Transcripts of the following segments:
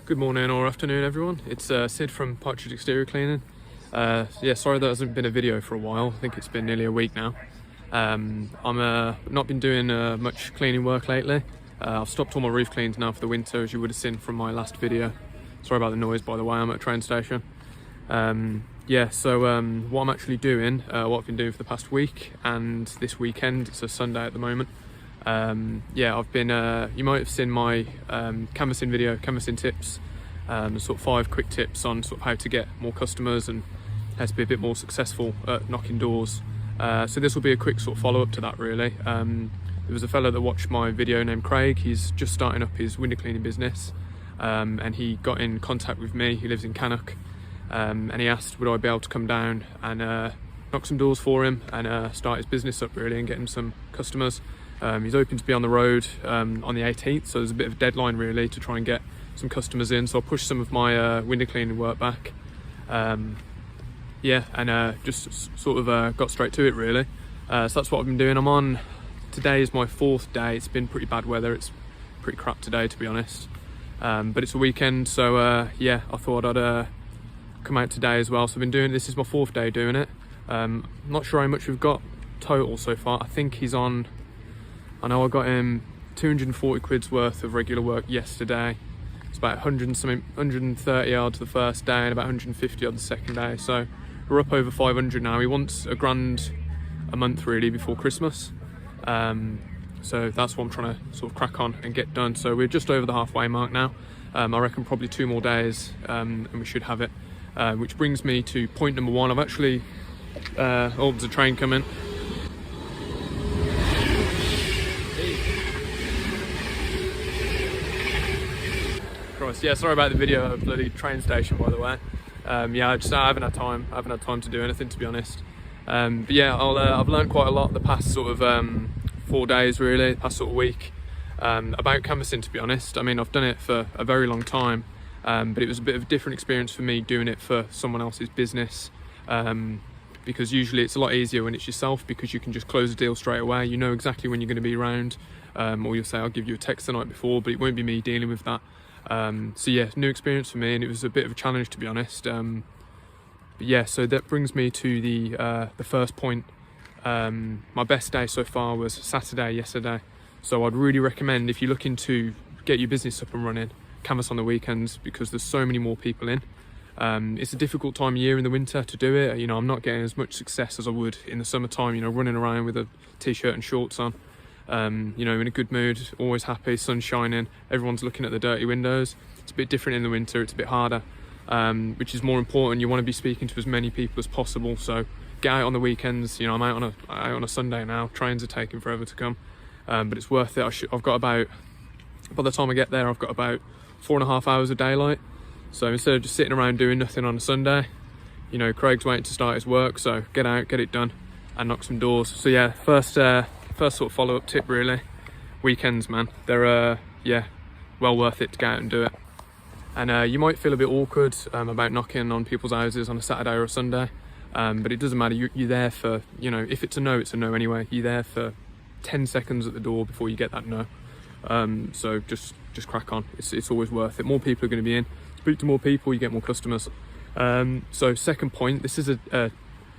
Good morning or afternoon, everyone. It's Sid from Partridge exterior cleaning. Yeah, sorry there hasn't been a video for a while. I think it's been nearly a week now. I'm not been doing much cleaning work lately. I've stopped all my roof cleans now for the winter, as you would have seen from my last video. Sorry about the noise, by the way. I'm at a train station. Yeah, so what I'm actually doing, what I've been doing for the past week and this weekend, it's a Sunday at the moment. Yeah, I've been, you might have seen my canvassing video, canvassing tips, sort of 5 quick tips on sort of how to get more customers and how to be a bit more successful at knocking doors. So this will be a quick sort of follow-up to that, really. There was a fellow that watched my video named Craig. He's just starting up his window cleaning business, and he got in contact with me. He lives in Cannock, and he asked would I be able to come down and knock some doors for him and start his business up, really, and get him some customers. He's hoping to be on the road on the 18th, so there's a bit of a deadline really to try and get some customers in. So I'll push some of my window cleaning work back. Yeah, and just sort of got straight to it, really. So that's what I've been doing. Today is my 4th day. It's been pretty bad weather. It's pretty crap today, to be honest. But it's a weekend, so yeah, I thought I'd come out today as well. So I've been doing, this is my 4th day doing it. Not sure how much we've got total so far. I think he's on, I know I got him 240 quid's worth of regular work yesterday. It's about 130 yards the first day and about 150 on the second day. So we're up over 500 now. He wants a grand a month really before Christmas. So that's what I'm trying to sort of crack on and get done. So we're just over the halfway mark now. I reckon probably 2 more days and we should have it. Which brings me to point number 1. I've actually, oh, there's a train coming. Yeah, sorry about the video of bloody train station, by the way. Yeah, I haven't had time. I haven't had time to do anything, to be honest. But yeah, I've learned quite a lot the past sort of 4 days, really, the past sort of week, about canvassing, to be honest. I mean, I've done it for a very long time, but it was a bit of a different experience for me doing it for someone else's business. Because usually it's a lot easier when it's yourself, because you can just close a deal straight away. You know exactly when you're going to be around, or you'll say, I'll give you a text the night before, but it won't be me dealing with that. So yeah, new experience for me, and it was a bit of a challenge, to be honest. But yeah, so that brings me to the first point. My best day so far was Saturday, yesterday. So I'd really recommend, if you're looking to get your business up and running, canvass on the weekends, because there's so many more people in. It's a difficult time of year in the winter to do it. You know, I'm not getting as much success as I would in the summertime, you know, running around with a t-shirt and shorts on. You know, in a good mood, always happy, sun shining, everyone's looking at the dirty windows. It's a bit different in the winter, it's a bit harder, which is more important. You want to be speaking to as many people as possible, so get out on the weekends. You know, I'm out on a Sunday now. Trains are taking forever to come, but it's worth it. I've got about, by the time I get there, I've got about 4.5 hours of daylight. So instead of just sitting around doing nothing on a Sunday, you know, Craig's waiting to start his work, so get out, get it done, and knock some doors. So yeah, first sort of follow-up tip, really, weekends, man, they're yeah, well worth it to go out and do it. And you might feel a bit awkward about knocking on people's houses on a Saturday or a Sunday, but it doesn't matter. You're there for, you know, if it's a no, it's a no anyway. You're there for 10 seconds at the door before you get that no. So just crack on. It's always worth it. More people are going to be in. Speak to more people, you get more customers. So second point, this is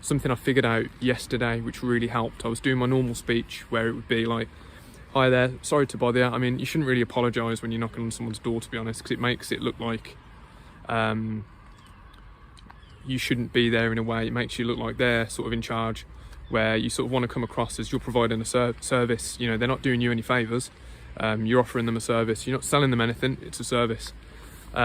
something I figured out yesterday, which really helped. I was doing my normal speech where it would be like, hi there, sorry to bother you. I mean, you shouldn't really apologise when you're knocking on someone's door, to be honest, because it makes it look like you shouldn't be there in a way. It makes you look like they're sort of in charge, where you sort of want to come across as you're providing a service. You know, they're not doing you any favours. You're offering them a service. You're not selling them anything, it's a service. So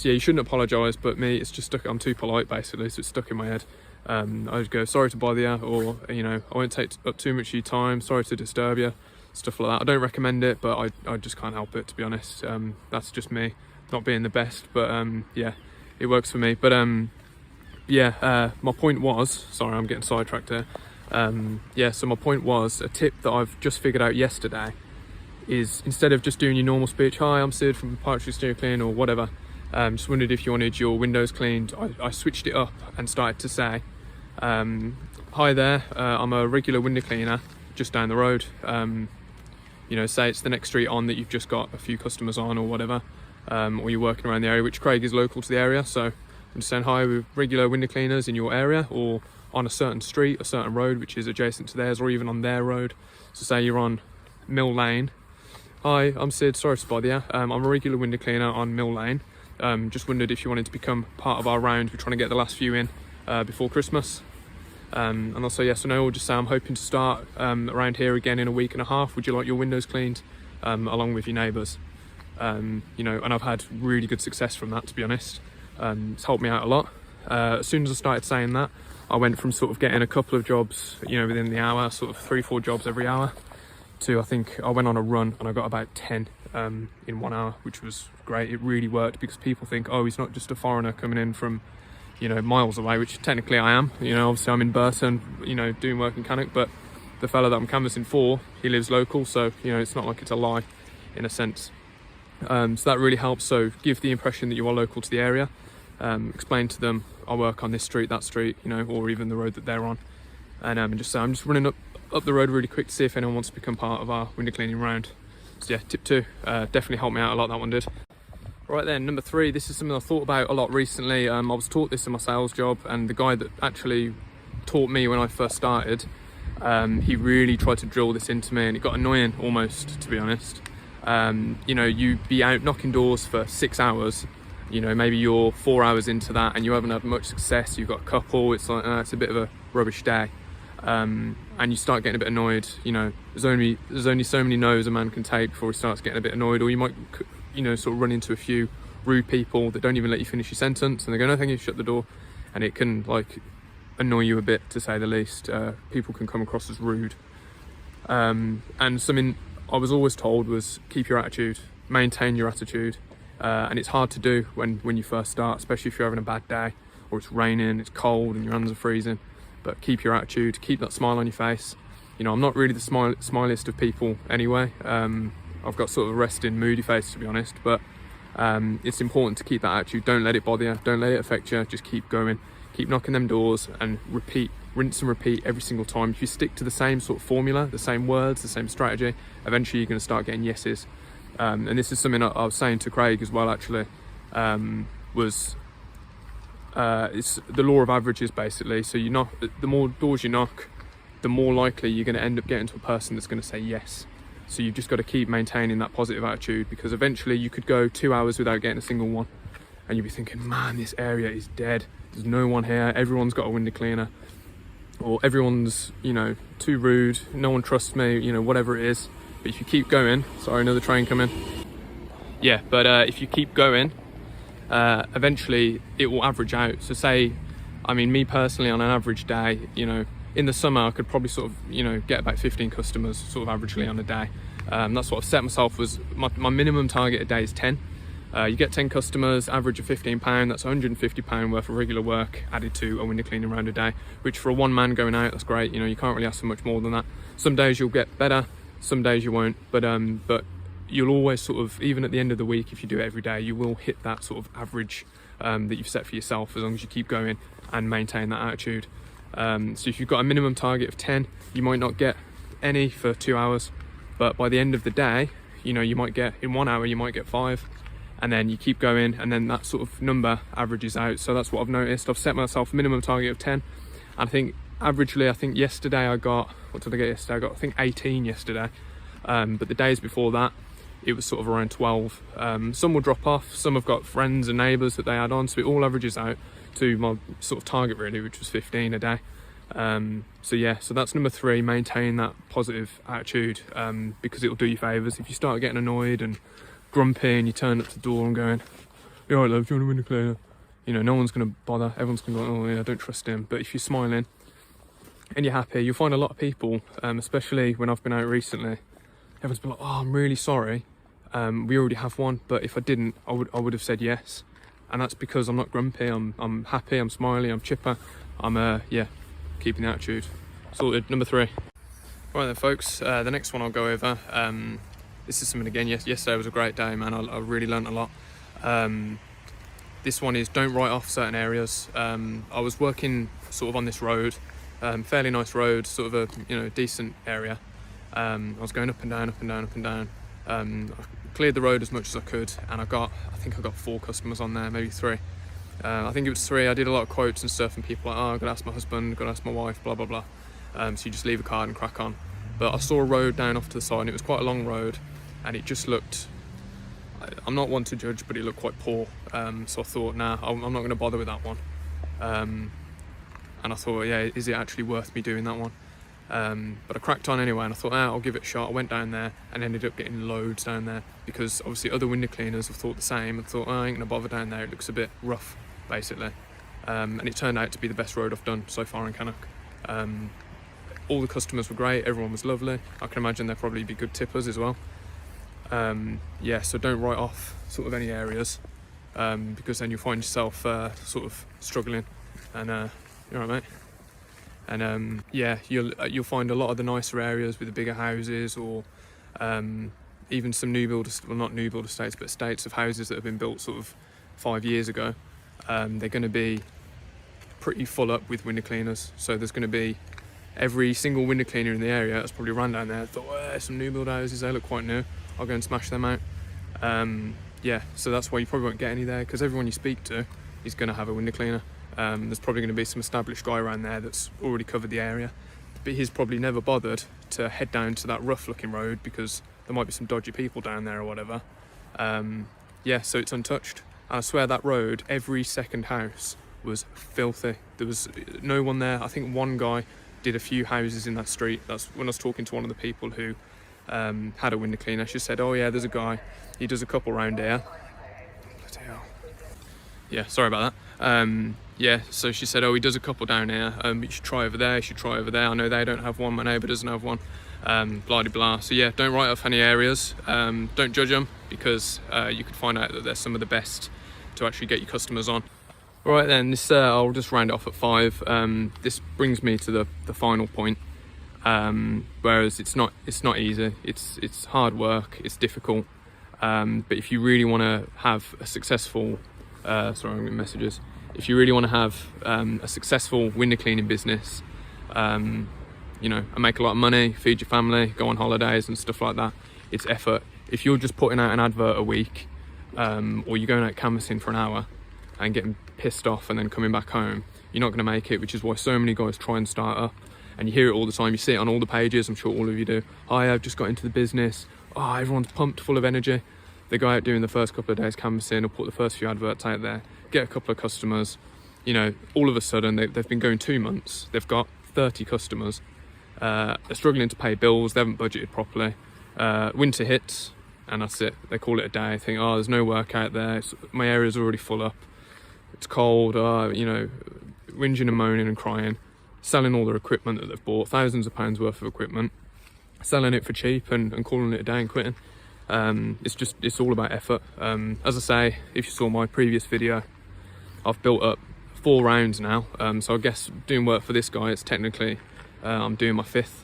yeah, you shouldn't apologise, but me, it's just stuck. I'm too polite, basically, so it's stuck in my head. I would go, sorry to bother you, or, you know, I won't take up too much of your time, sorry to disturb you, stuff like that. I don't recommend it, but I just can't help it, to be honest. That's just me, not being the best, but yeah, it works for me. But yeah, my point was, sorry, I'm getting sidetracked here. Yeah, so my point was, a tip that I've just figured out yesterday is, instead of just doing your normal speech, hi, I'm Sid from Partridge exterior cleaning, or whatever, just wondered if you wanted your windows cleaned, I switched it up and started to say, hi there, I'm a regular window cleaner just down the road. You know, say it's the next street on that you've just got a few customers on or whatever. or you're working around the area, which Craig is local to the area, so I'm just saying hi with regular window cleaners in your area, or on a certain street, a certain road which is adjacent to theirs, or even on their road. So say you're on Mill Lane. Hi, I'm Sid, sorry to bother you. I'm a regular window cleaner on Mill Lane. Just wondered if you wanted to become part of our round. We're trying to get the last few in before Christmas. And also yes or no, or just say I'm hoping to start around here again in a week and a half. Would you like your windows cleaned along with your neighbours? You know, and I've had really good success from that, to be honest. It's helped me out a lot. As soon as I started saying that, I went from sort of getting a couple of jobs, you know, within the hour, sort of 3-4 jobs every hour, to I think I went on a run and I got about 10 in 1 hour, which was great. It really worked because people think, oh, he's not just a foreigner coming in from, you know, miles away, which technically I am. You know, obviously I'm in Burton, you know, doing work in Cannock, but the fella that I'm canvassing for, he lives local, so, you know, it's not like it's a lie in a sense. So that really helps. So give the impression that you are local to the area. Explain to them I work on this street, that street, you know, or even the road that they're on, and just say I'm just running up the road really quick to see if anyone wants to become part of our window cleaning round. So yeah, tip 2 definitely helped me out a lot, that one did. Right then, number 3, this is something I thought about a lot recently. I was taught this in my sales job, and the guy that actually taught me when I first started, he really tried to drill this into me, and it got annoying almost, to be honest. You know, you'd be out knocking doors for 6 hours, you know, maybe you're 4 hours into that and you haven't had much success, you've got a couple, it's like, it's a bit of a rubbish day. And you start getting a bit annoyed, you know, there's only so many no's a man can take before he starts getting a bit annoyed, or you might, you know, sort of run into a few rude people that don't even let you finish your sentence, and they go, no thank you, shut the door, and it can like annoy you a bit, to say the least. People can come across as rude. And something I was always told was keep your attitude, maintain your attitude, and it's hard to do when you first start, especially if you're having a bad day, or it's raining, it's cold and your hands are freezing. But keep your attitude, keep that smile on your face. You know, I'm not really the smiliest of people anyway. I've got sort of a resting, moody face, to be honest, but it's important to keep that attitude. Don't let it bother you, don't let it affect you, just keep going, keep knocking them doors, and repeat, rinse and repeat every single time. If you stick to the same sort of formula, the same words, the same strategy, eventually you're going to start getting yeses. And this is something I was saying to Craig as well, actually, it's the law of averages, basically. So you knock, the more doors you knock, the more likely you're going to end up getting to a person that's going to say yes. So you've just got to keep maintaining that positive attitude, because eventually you could go 2 hours without getting a single one, and you'll be thinking, man, this area is dead, there's no one here, everyone's got a window cleaner, or everyone's, you know, too rude, no one trusts me, you know, whatever it is. But if you keep going, sorry, another train coming. Yeah, but if you keep going, eventually it will average out. So say, I mean, me personally, on an average day, you know, in the summer I could probably sort of, you know, get about 15 customers sort of averagely on a day. That's what I've set myself, was my minimum target a day is 10. You get 10 customers, average of £15, that's £150 worth of regular work added to a window cleaning round a day, which for a one man going out, that's great. You know, you can't really ask for much more than that. Some days you'll get better, some days you won't, but you'll always sort of, even at the end of the week, if you do it every day, you will hit that sort of average that you've set for yourself, as long as you keep going and maintain that attitude. So if you've got a minimum target of 10, you might not get any for 2 hours, but by the end of the day, you know, you might get, in 1 hour you might get 5, and then you keep going, and then that sort of number averages out. So that's what I've noticed. I've set myself a minimum target of 10, and I think averagely, I think yesterday I got, what did I get yesterday? I got, I think, 18 yesterday, but the days before that it was sort of around 12. Some will drop off, some have got friends and neighbours that they add on, so it all averages out to my sort of target really, which was 15 a day. So yeah, so that's number 3, maintain that positive attitude, because it'll do you favours. If you start getting annoyed and grumpy and you turn up to the door and going, "Yeah, right, love, do you want a window cleaner?" You know, no one's going to bother, everyone's going to go, "Oh yeah, I don't trust him." But if you're smiling and you're happy, you'll find a lot of people, especially when I've been out recently, everyone's been like, "Oh, I'm really sorry, we already have one, but if I didn't, I would have said yes." And that's because I'm not grumpy, I'm happy, I'm smiley, I'm chipper, I'm yeah, keeping the attitude. Sorted. Number 3. Right then folks, the next one I'll go over, this is something, again, yesterday was a great day, man. I really learned a lot. This one is, don't write off certain areas. I was working sort of on this road, fairly nice road, sort of a, you know, decent area. I was going up and down, up and down, up and down. cleared the road as much as I could, and I think I got 4 customers on there, maybe 3. I think it was 3. I did a lot of quotes and stuff, and people were like, oh, I've got to ask my husband, got to ask my wife, blah blah blah. So you just leave a card and crack on. But I saw a road down off to the side, and it was quite a long road, and it just looked, I'm not one to judge, but it looked quite poor. So I thought, nah, I'm not going to bother with that one. And I thought, yeah, is it actually worth me doing that one? But I cracked on anyway, and I thought, I'll give it a shot. I went down there and ended up getting loads down there, because obviously other window cleaners have thought the same and thought, I ain't gonna bother down there, it looks a bit rough, basically. And it turned out to be the best road I've done so far in Cannock. All the customers were great, everyone was lovely. I can imagine they'll probably be good tippers as well. Yeah, so don't write off sort of any areas, because then you'll find yourself sort of struggling. And you're right, mate. And yeah, you'll find a lot of the nicer areas with the bigger houses, or even some new build, well, not new build estates, but estates of houses that have been built sort of 5 years ago. They're going to be pretty full up with window cleaners. So there's going to be every single window cleaner in the area that's probably run down there, thought, some new build houses, they look quite new, I'll go and smash them out. Yeah, so that's why you probably won't get any there, because everyone you speak to is going to have a window cleaner. There's probably going to be some established guy around there that's already covered the area, but he's probably never bothered to head down to that rough looking road, because there might be some dodgy people down there or whatever. Yeah, so it's untouched. And I swear that road, every second house was filthy. There was no one there. I think one guy did a few houses in that street. That's when I was talking to one of the people who had a window cleaner. She said, oh yeah, there's a guy, he does a couple round here. Bloody hell. Yeah, sorry about that. Yeah, so she said, oh, he does a couple down here, you should try over there, you should try over there. I know they don't have one, my neighbour doesn't have one, blah de blah. So yeah, don't write off any areas, don't judge them, because you could find out that they're some of the best to actually get your customers on. Alright then, this I'll just round it off at 5. This brings me to the final point. Whereas it's not easy, it's hard work, it's difficult, but if you really want to have a successful sorry, I'm getting messages. If you really want to have a successful window cleaning business, you know, and make a lot of money, feed your family, go on holidays and stuff like that, it's effort. If you're just putting out an advert a week, or you're going out canvassing for an hour and getting pissed off and then coming back home, you're not going to make it, which is why so many guys try and start up. And you hear it all the time, you see it on all the pages, I'm sure all of you do. Hi, I've just got into the business. Oh, everyone's pumped, full of energy. They go out doing the first couple of days canvassing, or put the first few adverts out there, get a couple of customers. You know, all of a sudden, they've been going 2 months, they've got 30 customers. They're struggling to pay bills, they haven't budgeted properly. Winter hits, and that's it. They call it a day, think, oh, there's no work out there, my area's already full up. It's cold, you know, whinging and moaning and crying. Selling all their equipment that they've bought, thousands of pounds worth of equipment, selling it for cheap and calling it a day and quitting. It's all about effort. As I say, if you saw my previous video, I've built up 4 rounds now. So I guess doing work for this guy, it's technically, I'm doing my 5th.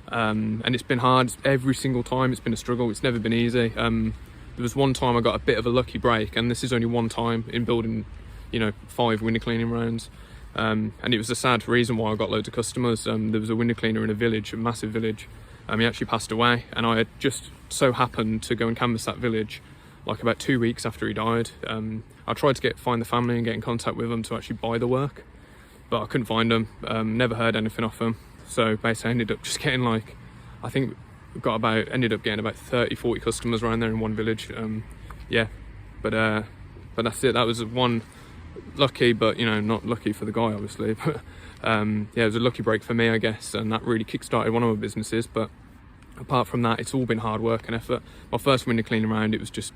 And it's been hard every single time. It's been a struggle. It's never been easy. There was one time I got a bit of a lucky break, and this is only one time in building, you know, 5 window cleaning rounds. And it was a sad reason why I got loads of customers. There was a window cleaner in a village, a massive village. He actually passed away, and I had just so happened to go and canvass that village like about 2 weeks after he died. I tried to find the family and get in contact with them to actually buy the work, but I couldn't find them. Never heard anything off them. So basically I ended up just getting like, I think ended up getting about 30-40 customers around there in one village. Yeah, but that's it. That was one lucky, but you know, not lucky for the guy obviously, but yeah, it was a lucky break for me, I guess, and that really kick-started one of my businesses. But apart from that, it's all been hard work and effort. My first window cleaning round, it was just,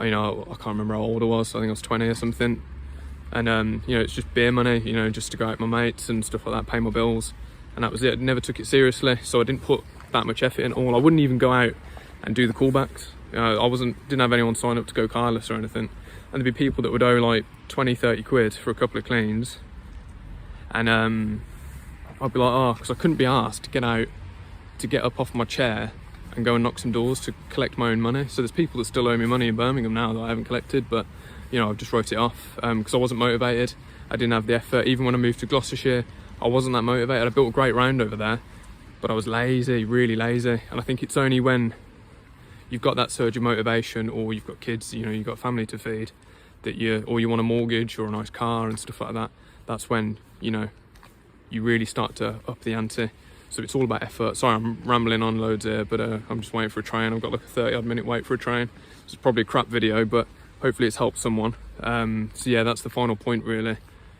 you know, I can't remember how old I was, I think I was 20 or something, and you know, it's just beer money, you know, just to go out with my mates and stuff like that, pay my bills, and that was it. I never took it seriously, so I didn't put that much effort in at all. I wouldn't even go out and do the callbacks. You know, didn't have anyone sign up to go carless or anything. And there'd be people that would owe like 20-30 quid for a couple of cleans, and I'd be like, oh, because I couldn't be asked to get up off my chair and go and knock some doors to collect my own money. So there's people that still owe me money in Birmingham now that I haven't collected, but you know, I've just wrote it off because I wasn't motivated. I didn't have the effort. Even when I moved to Gloucestershire, I wasn't that motivated. I built a great round over there, but I was lazy, really lazy. And I think it's only when you've got that surge of motivation, or you've got kids, you know, you've got family to feed, or you want a mortgage or a nice car and stuff like that, that's when, you know, you really start to up the ante. So it's all about effort. Sorry, I'm rambling on loads here, but I'm just waiting for a train. I've got like a 30-odd minute wait for a train. It's probably a crap video, but hopefully it's helped someone. So yeah, that's the final point really.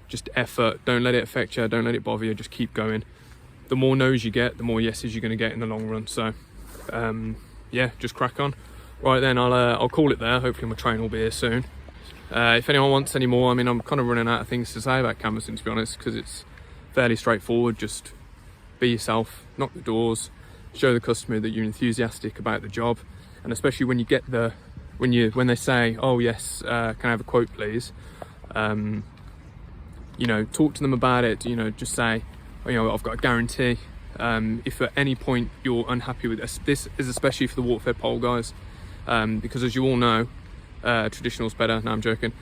Just effort. Don't let it affect you. Don't let it bother you. Just keep going. The more no's you get, the more yeses you're going to get in the long run. So yeah, just crack on. Right then, I'll call it there. Hopefully my train will be here soon. If anyone wants any more, I mean, I'm kind of running out of things to say about canvassing, to be honest, because it's fairly straightforward. Just be yourself, knock the doors, show the customer that you're enthusiastic about the job, and especially when you get when they say, oh yes, can I have a quote please, you know, talk to them about it. You know, just say, you know, I've got a guarantee. If at any point you're unhappy with this is especially for the water-fed pole guys, because as you all know, traditional's better. No, I'm joking.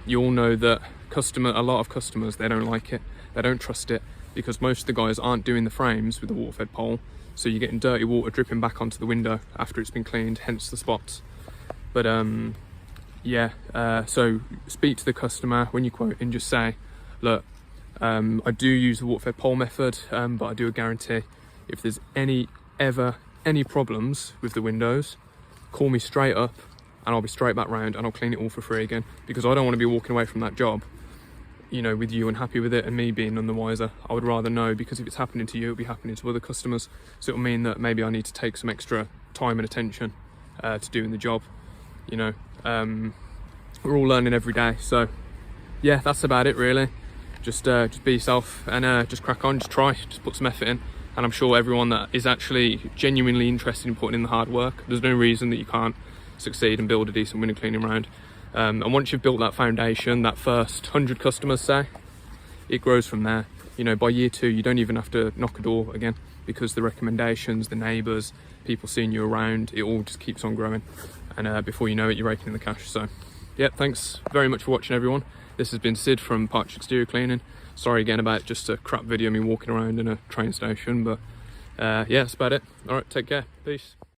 You all know that a lot of customers, they don't like it, they don't trust it, because most of the guys aren't doing the frames with the water-fed pole, so you're getting dirty water dripping back onto the window after it's been cleaned, hence the spots. But yeah, so speak to the customer when you quote and just say, look, I do use the water-fed pole method, but I do a guarantee. If there's any problems with the windows, call me straight up and I'll be straight back round and I'll clean it all for free again, because I don't want to be walking away from that job, you know, with you unhappy with it and me being none the wiser. I would rather know, because if it's happening to you, it'll be happening to other customers. So it'll mean that maybe I need to take some extra time and attention to doing the job. You know, we're all learning every day. So yeah, that's about it really. Just be yourself and just crack on, just put some effort in. And I'm sure everyone that is actually genuinely interested in putting in the hard work, there's no reason that you can't succeed and build a decent window cleaning round. And once you've built that foundation, that first 100 customers say, it grows from there. You know, by year 2, you don't even have to knock a door again, because the recommendations, the neighbours, people seeing you around, it all just keeps on growing. And before you know it, you're raking in the cash. So yeah, thanks very much for watching, everyone. This has been Sid from Partridge Exterior Cleaning. Sorry again about just a crap video of me walking around in a train station, but yeah, that's about it. All right, take care. Peace.